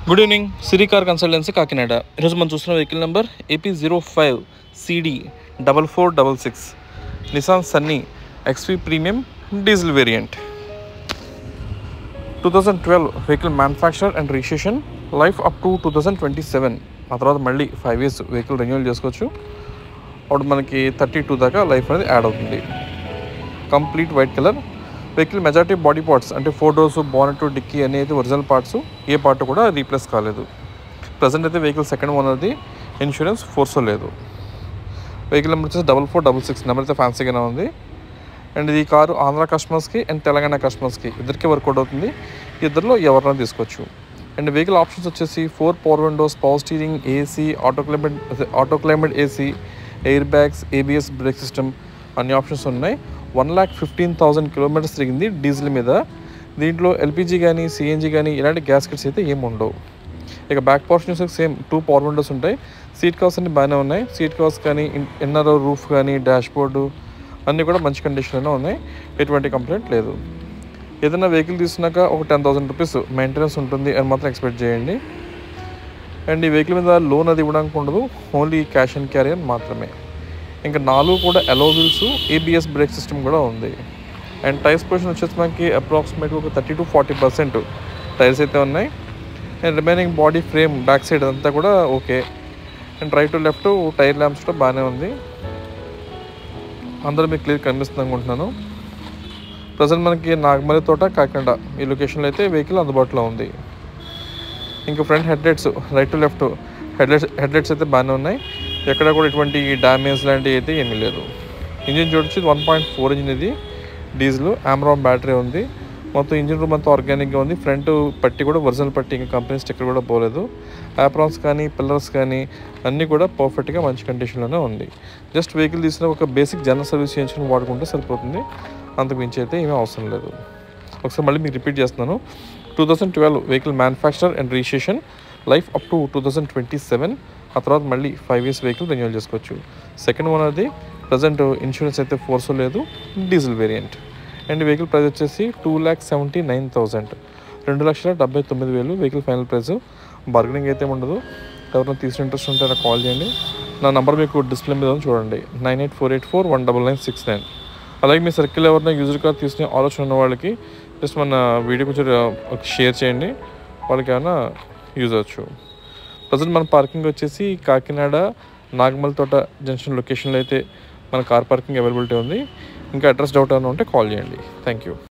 Good evening, సిరి car consultancy Kakinada. ఈరోజు మనం చూస్తున్న vehicle number AP05CD4466 Nissan Sunny XV premium diesel variant. 2012 vehicle manufacture and registration, life up to 2027. ఆ తర్వాత మళ్ళీ 5 years vehicle renewal చేసుకోవచ్చు. అప్పుడు మనకి 32 దాకా లైఫ్ అనేది యాడ్ అవుతుంది. Complete white colour vehicle. Majority body parts అంటే 4 doors, బానెట్, డిక్కీ అనేది ఒరిజినల్ పార్ట్స్. ఏ పార్ట్ కూడా రీప్లేస్ కాలేదు. ప్రజెంట్ అయితే వెహికల్ సెకండ్ ఓనర్ది, ఇన్సూరెన్స్ ఫోర్సో లేదు. వెహికల్ నెంబర్ వచ్చేసి 4466 నెంబర్ అయితే ఫ్యాన్సీగానే ఉంది. అండ్ ఈ కారు ఆంధ్ర కస్టమర్స్కి అండ్ తెలంగాణ కస్టమర్స్కి ఇద్దరికి వర్కౌట్ అవుతుంది. ఇద్దరిలో ఎవరైనా తీసుకోవచ్చు. అండ్ వెహికల్ ఆప్షన్స్ వచ్చేసి 4 power Windows, power steering, AC, auto climate AC, air bags, ABS break system అన్ని ఆప్షన్స్ ఉన్నాయి. 1,15,000 kilometers తిరిగింది డీజిల్ మీద. దీంట్లో LPG కానీ CNG కానీ ఇలాంటి గ్యాస్ కిట్స్ అయితే ఏమి ఉండవు. ఇక బ్యాక్ పోర్షన్ చూస్తే సేమ్ 2 పవర్ విండోస్ ఉంటాయి. సీట్ కవర్స్ అన్ని బాగానే ఉన్నాయి. సీట్ కవర్స్ కానీ ఇన్నర్ రూఫ్ కానీ డాష్ బోర్డు అన్నీ కూడా మంచి కండిషన్లోనే ఉన్నాయి. ఎటువంటి కంప్లైంట్ లేదు. ఏదైనా వెహికల్ తీసుకున్నాక ఒక 10,000 rupees మెయింటెనెన్స్ ఉంటుంది అని మాత్రం ఎక్స్పెక్ట్ చేయండి. అండ్ ఈ వెహికల్ మీద లోన్ అది ఇవ్వడానికి ఉండదు, ఓన్లీ క్యాష్ అండ్ క్యారీ అని మాత్రమే. ఇంకా 4 కూడా అలో వీల్స్, ABS బ్రేక్ సిస్టమ్ కూడా ఉంది. అండ్ టైర్స్ పొజిషన్ వచ్చేసి మనకి అప్రాక్సిమేట్గా ఒక 30 to 40% టైర్స్ అయితే ఉన్నాయి. And remaining body frame back side అంతా కూడా okay. And right to left tyre lamps కూడా బాగానే ఉంది. అందరూ మీకు క్లియర్ కనిపిస్తుంది అనుకుంటున్నాను. ప్రజెంట్ మనకి నాగమల్లి తోట, కాకినాడ ఈ లొకేషన్లో అయితే వెహికల్ అందుబాటులో ఉంది. ఇంకా front headlights right to left headlights అయితే బాగానే ఉన్నాయి. ఎక్కడ కూడా ఎటువంటి డ్యామేజ్ లాంటివి అయితే ఏమీ లేదు. ఇంజిన్ చూడొచ్చు 1.4 ఇంజిన్ ఇది డీజిల్. ఆమ్రాన్ బ్యాటరీ ఉంది. మొత్తం ఇంజిన్ రూమ్ అంతా ఆర్గానిక్గా ఉంది. ఫ్రంట్ పట్టి కూడా ఒరిజినల్ పట్టి, ఇంకా కంపెనీ స్టిక్కర్ కూడా పోలేదు. యాప్రాన్స్ కానీ పిల్లర్స్ కానీ అన్నీ కూడా పర్ఫెక్ట్గా మంచి కండిషన్లోనే ఉంది. జస్ట్ వెహికల్ తీసిన ఒక బేసిక్ జనరల్ సర్వీస్ చేయించుకుని వాడుకుంటే సరిపోతుంది. అంతకు మించి అయితే ఏమీ అవసరం లేదు. ఒకసారి మళ్ళీ మీకు రిపీట్ చేస్తున్నాను. 2012 vehicle manufacture and registration, life up to 2027. ఆ తర్వాత మళ్ళీ 5 years వెహికల్ రెన్యూవల్ చేసుకోవచ్చు. సెకండ్ ఓనర్ది. ప్రజెంట్ ఇన్సూరెన్స్ అయితే ఫోర్సో లేదు, diesel variant. And vehicle price వచ్చేసి 2,79,000, 2,79,000 వెహికల్ ఫైనల్ ప్రైస్. బార్గెనింగ్ అయితే ఉండదు. ఎవరైనా తీసుకునే ఇంట్రెస్ట్ ఉంటే నాకు కాల్ చేయండి. నా నెంబర్ మీకు డిస్ప్లే మీద చూడండి, 9848419969. అలాగే మీ సర్కిల్ ఎవరైనా యూజర్ కార్ తీసుకునే ఆలోచన ఉన్న వాళ్ళకి జస్ట్ మన వీడియో కొంచెం షేర్ చేయండి, వాళ్ళకి ఏమైనా యూజ్ అవ్వచ్చు. ప్రజెంట్ మన పార్కింగ్ వచ్చేసి కాకినాడ నాగమల్లి తోట జంక్షన్ లొకేషన్లో అయితే మన కార్ పార్కింగ్ అవైలబిలిటీ ఉంది. ఇంకా అడ్రస్ డౌట్ ఏమైనా ఉంటే కాల్ చేయండి. Thank you.